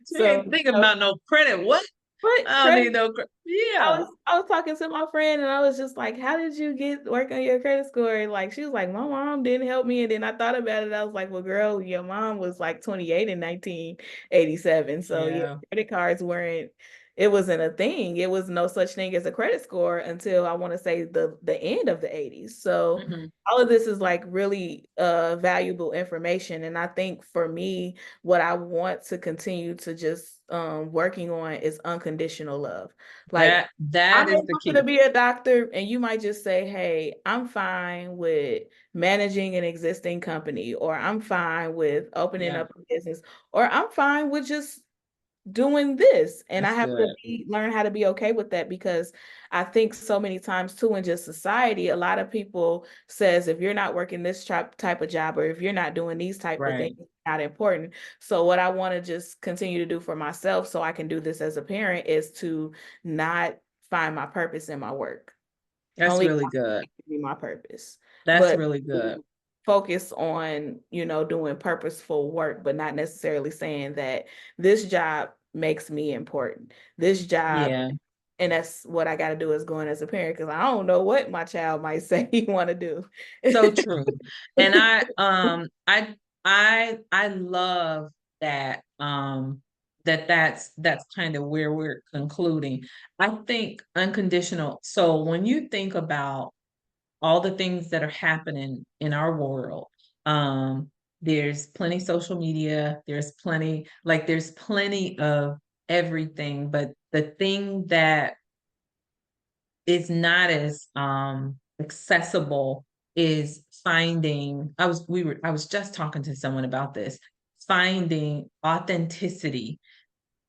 She so ain't thinking about no credit. What? but I don't credit need no yeah. I was talking to my friend and I was just like, how did you get work on your credit score? And like she was like, my mom didn't help me. And then I thought about it. I was like, well, girl, your mom was like 28 in 1987. So yeah, Yeah. credit cards weren't, it wasn't a thing. It was no such thing as a credit score until I want to say the end of the 80s. So Hmm. all of this is like really valuable information. And I think for me, what I want to continue to just working on is unconditional love. Like That I'm is the able to key. be a doctor, and you might just say, hey, I'm fine with managing an existing company, or I'm fine with opening Yeah. up a business, or I'm fine with just doing this. And I That's have to good. learn how to be okay with that, because I think so many times too in just society, a lot of people says if you're not working this type of job, or if you're not doing these type of things, Right. it's not important. So what I want to just continue to do for myself so I can do this as a parent is to not find my purpose in my work. That's Only really my good. work can be my purpose. That's But really good. focus on, doing purposeful work, but not necessarily saying that this job makes me important. This job, Yeah. and that's what I got to do as going as a parent, because I don't know what my child might say he want to do. So true. And I love that that's kind of where we're concluding. I think unconditional. So when you think about all the things that are happening in our world, um there's plenty social media, there's plenty of everything, but the thing that is not as accessible is finding I was just talking to someone about this, finding authenticity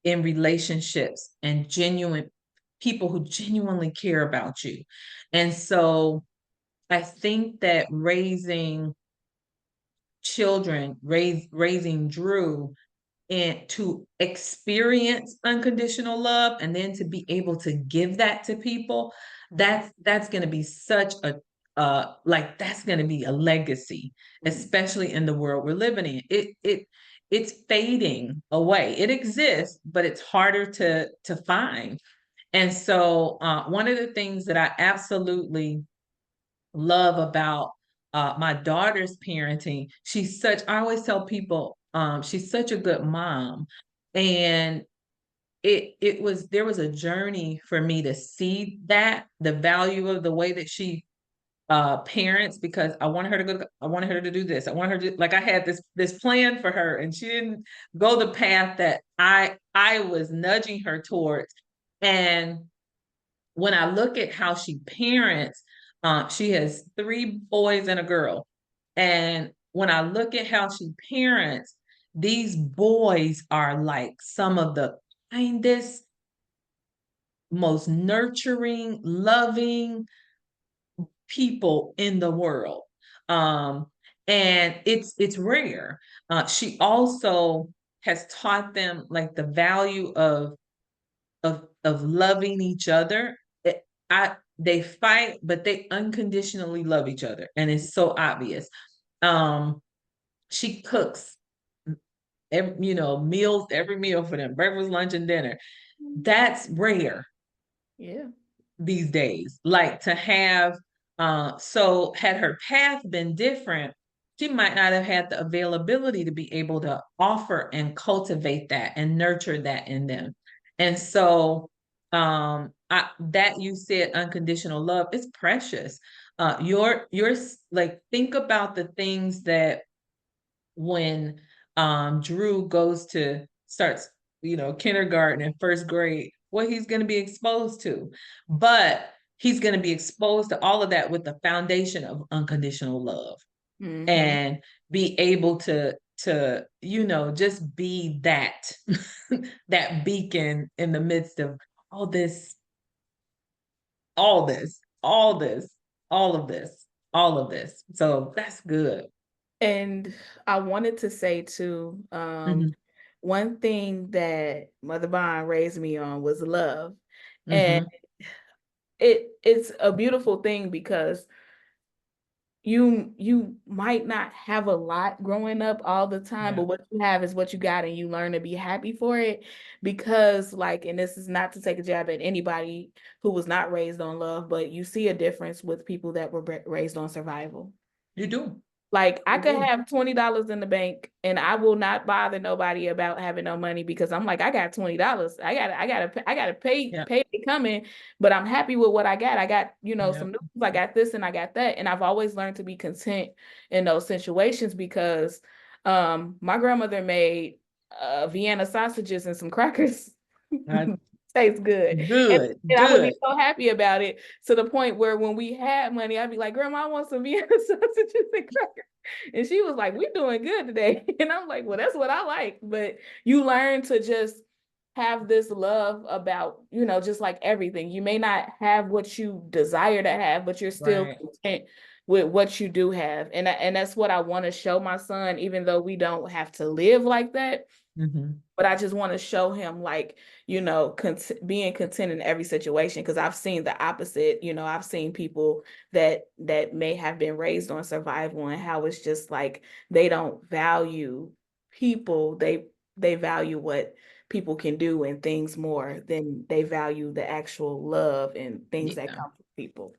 in relationships and genuine people who genuinely care about you. And so I think that raising Drew and to experience unconditional love and then to be able to give that to people, that's going to be such a that's going to be a legacy, especially in the world we're living in. It's fading away. It exists, but it's harder to find. And so one of the things that I absolutely love about my daughter's parenting, I always tell people, she's such a good mom. And there was a journey for me to see that the value of the way that she parents, because I wanted her to do this. I wanted her to, like, I had this plan for her, and she didn't go the path that I was nudging her towards. And when I look at how she parents, she has three boys and a girl. And when I look at how she parents, these boys are like some of the kindest, most nurturing, loving people in the world. Um, and it's rare. She also has taught them like the value of loving each other. They fight, but they unconditionally love each other, and it's so obvious. Um, she cooks meals, every meal for them, breakfast, lunch, and dinner. That's rare Yeah. these days. Like to have, so had her path been different, she might not have had the availability to be able to offer and cultivate that and nurture that in them. And so, that you said unconditional love is precious. Your like, think about the things that when Drew goes to starts, kindergarten and first grade, what he's going to be exposed to. But he's going to be exposed to all of that with the foundation of unconditional love and be able to just be that that beacon in the midst of all this, all this, all this, all of this, all of this. So that's good. And I wanted to say too, one thing that Mother Bond raised me on was love. And Mm-hmm. it's a beautiful thing because you might not have a lot growing up all the time, Yeah. but what you have is what you got, and you learn to be happy for it. Because like, and this is not to take a jab at anybody who was not raised on love, but you see a difference with people that were raised on survival. You do. Like, I You could do. have $20 in the bank and I will not bother nobody about having no money, because I'm like, I got $20. I gotta Yeah. pay it coming, but I'm happy with what I got. I got, Yeah. some noodles, I got this and I got that. And I've always learned to be content in those situations because my grandmother made Vienna sausages and some crackers. Tastes good. And, Good. and I would be Good. so happy about it, to the point where when we had money, I'd be like, Grandma, I want some Vienna sausages and crackers. And she was like, we're doing good today. And I'm like, well, that's what I like. But you learn to just have this love about, just like everything. You may not have what you desire to have, but you're still Right. content with what you do have. And that's what I want to show my son, even though we don't have to live like that. Mm-hmm. But I just want to show him, like, being content in every situation, because I've seen the opposite. I've seen people that may have been raised on survival, and how it's just like they don't value people. They value what people can do and things more than they value the actual love and things that Yeah. come from people.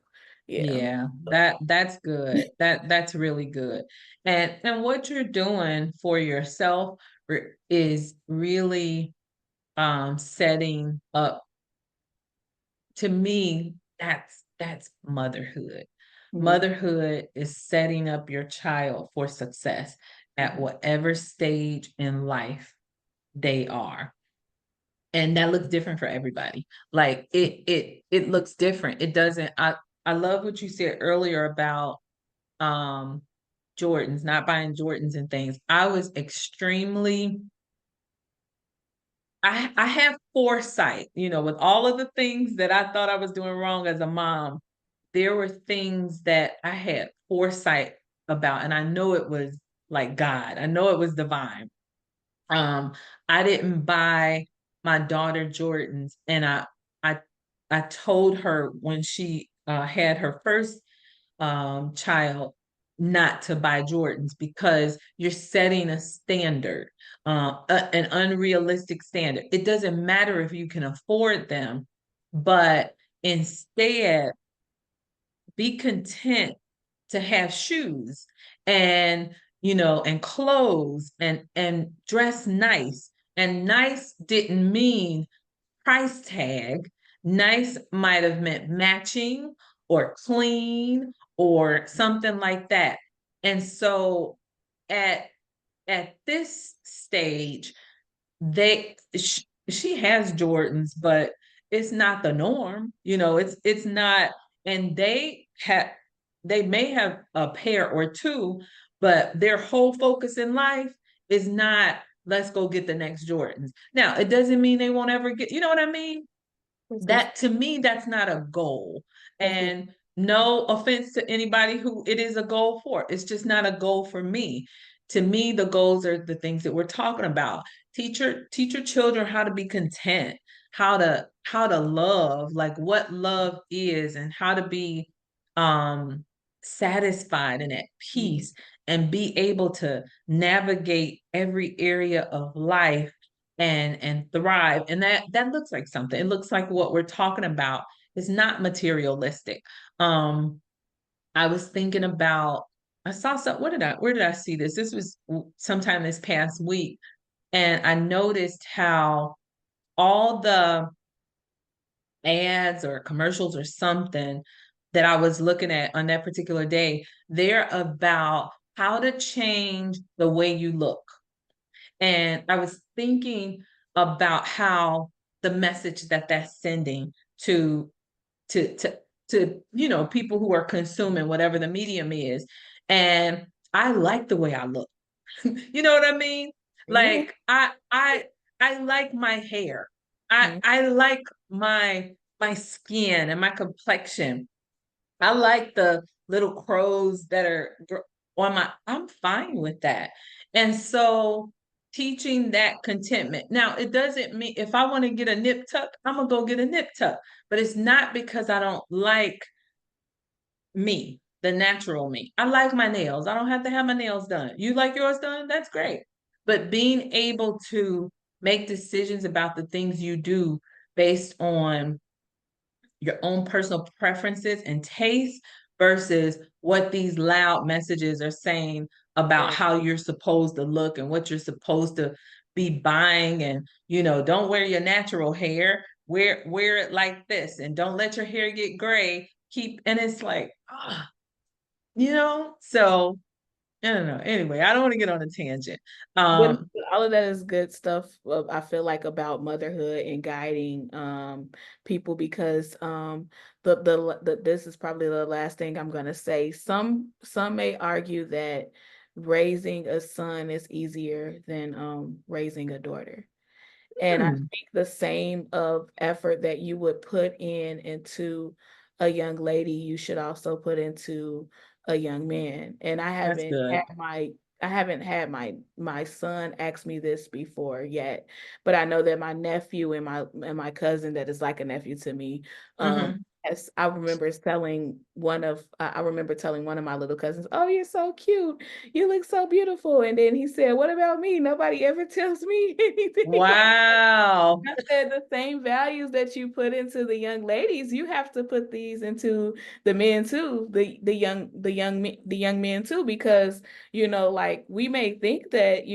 Yeah. Yeah, that's good. That's really good. And what you're doing for yourself is really setting up, to me, that's motherhood. Mhm. Motherhood is setting up your child for success at Mhm. whatever stage in life they are. And that looks different for everybody. Like it looks different. It doesn't I love what you said earlier about um Jordans, not buying Jordans and things. I was extremely I have foresight, with all of the things that I thought I was doing wrong as a mom. There were things that I had foresight about, and I know it was like God. I know it was divine. Um, I didn't buy my daughter Jordans, and I I told her when she had her first child not to buy Jordans because you're setting a standard, an unrealistic standard. It doesn't matter if you can afford them, but instead be content to have shoes and and clothes and dress nice. And nice didn't mean price tag. Nice might have meant matching or clean or something like that. And so at this stage, she has Jordans, but it's not the norm. It's not. And they may have a pair or two, but their whole focus in life is not, let's go get the next Jordans. Now, it doesn't mean they won't ever get, you know what I mean? That's what's That, to me, that's not a goal. that's what And no offense to anybody who it is a goal for. It's just not a goal for me. To me, the goals are the things that we're talking about. Teach your children how to be content, how to love, like what love is, and how to be um satisfied and at Mhm. peace, and be able to navigate every area of life and thrive. And that looks like something. It looks like what we're talking about is not materialistic. um I was thinking about, I saw some, where did I see this? This was sometime this past week, and I noticed how all the ads or commercials or something that I was looking at on that particular day, they're about how to change the way you look. And I was thinking about how the message that that's sending to to to people who are consuming whatever the medium is. And I like the way I look. You know what I mean? Yeah. Like I like my hair. I like my skin and my complexion. I like the little crows that are on my, I'm fine with that. And so teaching that contentment. Now, it doesn't mean if I want to get a nip tuck, I'm gonna go get a nip tuck. But it's not because I don't like me, the natural me. I like my nails. I don't have to have my nails done. You like yours done? That's great. But being able to make decisions about the things you do based on your own personal preferences and tastes versus what these loud messages are saying about Right. how you're supposed to look and what you're supposed to be buying. And don't wear your natural hair, wear it like this, and don't let your hair get gray. And it's like, so I don't know. Anyway, I don't want to get on a tangent. But um all of that is good stuff. I feel like about motherhood and guiding people because this is probably the last thing I'm gonna say. Some may argue that raising a son is easier than raising a daughter. And I hmm, think the same of effort that you would put into a young lady, you should also put into a young man. And that's good. I haven't had my son ask me this before yet, but I know that my nephew and my cousin that is like a nephew to me, Hmm. as I remember telling one of my little cousins, "Oh, you're so cute. You look so beautiful." And then he said, "What about me? Nobody ever tells me anything." Wow. I said the same values that you put into the young ladies, you have to put these into the men too, the young men too, because like we may think that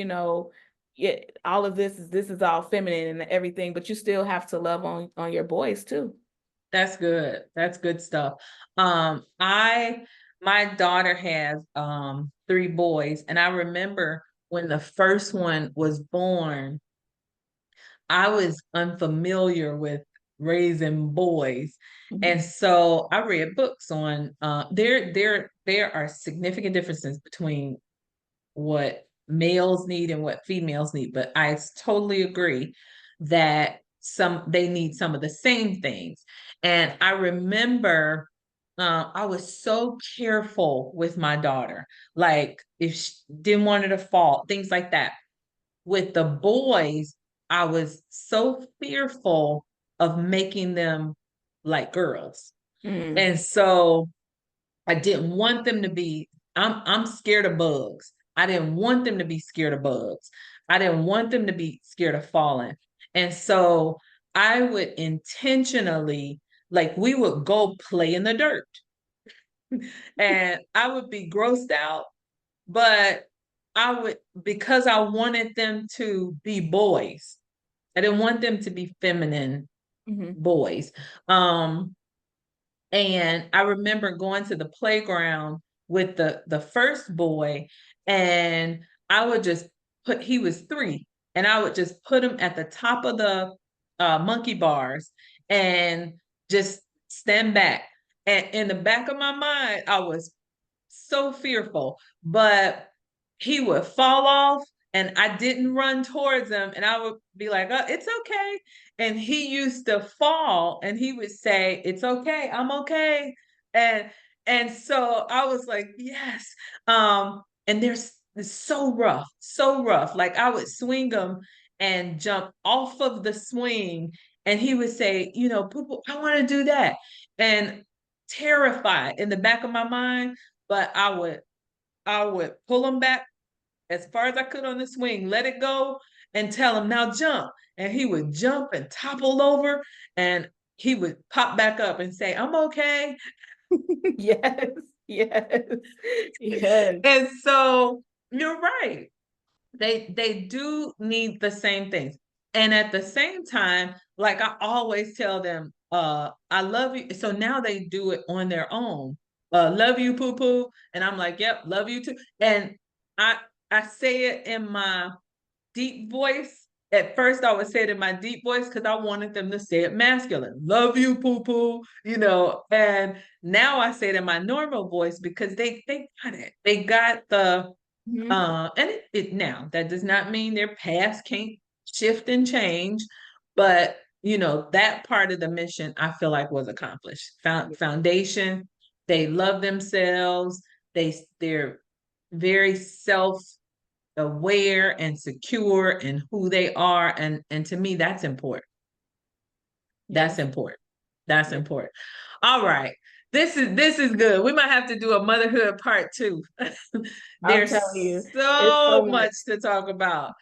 yeah, all of this is all feminine and everything, but you still have to love on your boys too. That's good. That's good stuff. I My daughter has three boys, and I remember when the first one was born, I was unfamiliar with raising boys. And Mhm. so I read books on there are significant differences between what males need and what females need. But I totally agree that they need some of the same things. And I remember I was so careful with my daughter, like if she didn't want her to fall, things like that. With the boys, I was so fearful of making them like girls. Mm, And so I didn't want them to be, I'm scared of bugs. I didn't want them to be scared of bugs. I didn't want them to be scared of falling. And so I would intentionally, like we would go play in the dirt and I would be grossed out, but I would, because I wanted them to be boys. I didn't want them to be feminine mhm, boys. And I remember going to the playground with the first boy, and I would just he was three, and I would just put him at the top of the monkey bars and just stand back. And in the back of my mind, I was so fearful, but he would fall off and I didn't run towards him, and I would be like, "Oh, it's okay." And he used to fall and he would say, "It's okay. I'm okay." And so I was like, "Yes." And there's it's so rough, so rough. Like I would swing him and jump off of the swing and he would say, "Poo poo, I want to do that." And terrified in the back of my mind, but I would pull him back as far as I could on the swing, let it go, and tell him, "Now jump." And he would jump and topple over, and he would pop back up and say, "I'm okay." yes, yes, yes. And so you're right. They do need the same things. And at the same time, like I always tell them, I love you. So now they do it on their own. Love you, poo poo. And I'm like, yep, love you too. And I I say it in my deep voice, at first I would say it in my deep voice because I wanted them to say it masculine. Love you, poo poo, and now I say it in my normal voice because they got it. They got the and it now that does not mean their past can't shift and change, but that part of the mission I feel like was accomplished. Foundation, they love themselves. They're very self-aware and secure in who they are, and to me that's important. That's important. That's important. All right. This is good. We might have to do a motherhood part 2. I'm There's telling you, it's so so much to talk about.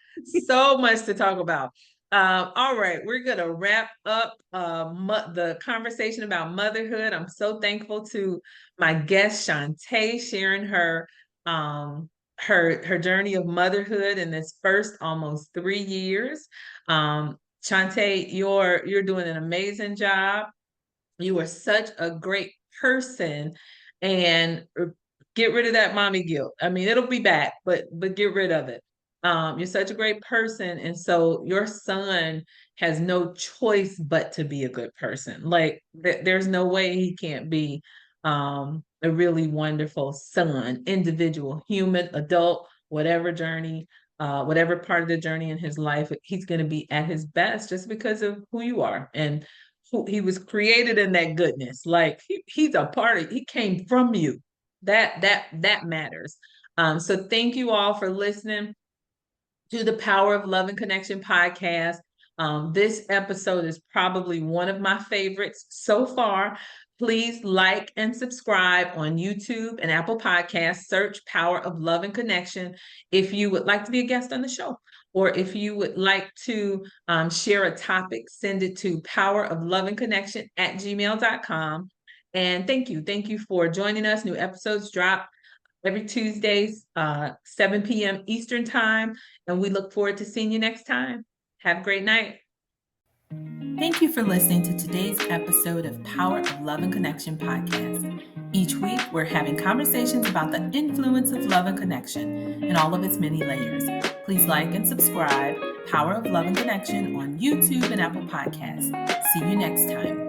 So much to talk about. All right, we're gonna wrap up the conversation about motherhood. I'm so thankful to my guest Shawntae sharing her journey of motherhood in this first almost 3 years. Shawntae, you're doing an amazing job. You are such a great person, and get rid of that mommy guilt. I mean, it'll be back, but get rid of it. You're such a great person, and so your son has no choice but to be a good person. Like there's no way he can't be a really wonderful son, individual, human, adult, whatever journey, whatever part of the journey in his life, he's going to be at his best just because of who you are and who he was created in that goodness. Like he's a part of, he came from you. That matters. So thank you all for listening to the Power of Love and Connection podcast. This episode is probably one of my favorites so far. Please like and subscribe on YouTube and Apple Podcasts. Search Power of Love and Connection if you would like to be a guest on the show. Or if you would like to share a topic, send it to powerofloveandconnection@gmail.com. And thank you. Thank you for joining us. New episodes drop every Tuesdays, 7 p.m. Eastern Time. And we look forward to seeing you next time. Have a great night. Thank you for listening to today's episode of Power of Love and Connection podcast. Each week, we're having conversations about the influence of love and connection and all of its many layers. Please like and subscribe Power of Love and Connection on YouTube and Apple Podcasts. See you next time.